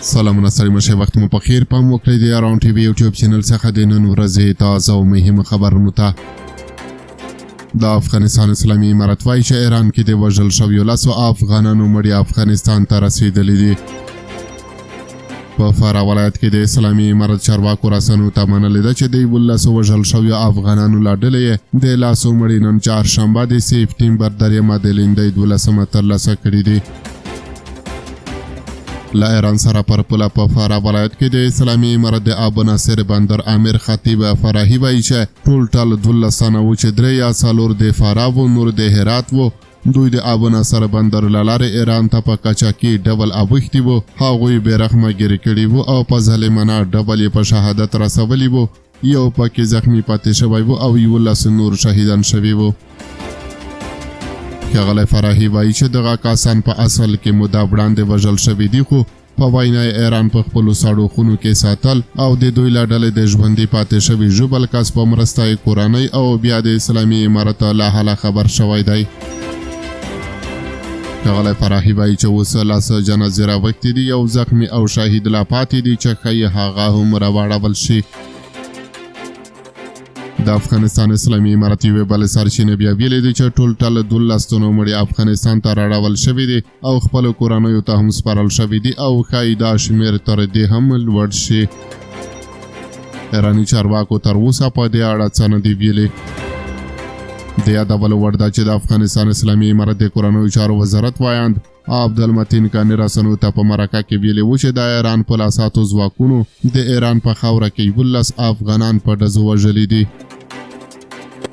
سلامونه ستړي مشه وخت مو په خیر پام وکړئ د اراوند ټي وي یوټیوب چینل څخه د نن ورځې تازه او مهمه خبرونو ته. د افغانستان اسلامي امارت وایي چې ایران کې د وژل شویو 10 افغانانو مړي افغانستان ته رسېدلي دي. په فراه ولایت کې د اسلامي امارت چارواکو رسنیو ته منلې ده چې د 11 وژل شویو افغانانو له ډلې د 10 مړي نن چهارشنبه د سپټمبر 3 د لیندۍ 12 ترلاسه کړي دي. له ایران سره پر پوله په فراه ولایت کې د اسلامي امارت د ابو ناصر بندر امیر خطیب فراهي وایي چې ټول 12 تنه وو چې 3 یا 4 د فراه وو، نور د هرات وو. دوی د ابو ناصر بندر له لارې ایران ته په قاچاقي ډبل اوښتي وو. هغوی بېرحمه ګیرې کړي وو او په ظالمانه ډبل یې په شهادت رسولي وو. یو پکې زخمي پاتې شوی وو او 11 نور شهیدان شوي وو. ښاغلی فراهي وایي چې دغه کسان په اصل کې موده وړاندې وژل شوي دي، خو په وینا ایران په خپلو سړو خونو کې ساتل او د دوی له ډلې د ژوندي پاتې شوي ژوبل کس په مرسته یې کورنۍ او بیا د اسلامي امارت له حاله خبر شوی دی. ښاغلی فراهي وایي چې اوس 10 جنازې راوښتي دي، یو زخمي او شهید لا پاتې دي چې ښایي هغه هم راواړول شي. د افغانستان اسلامي امارت یوې بلې سرچینې بیا ویلي دي چې ټول 12 تنو مړي افغانستان ته راوړل شوي دي او خپلو کورنیو ته هم سپارل شوي دي او ښایي دا شمېر تر دې هم لوړ شي. ایراني چارواکو تر اوسه په دې اړه څه نه دي ویلي. د یادولو وړ ده چې د افغانستان اسلامي امارت د کورنیو چارو وزارت وایاند عبدالمتین کاني رسنیو ته په مرکه کې ویلي وو چې د ایران په لاساتو ځواکونو د ایران په خاوره کې 11 افغانان په ډزو وژلي دي.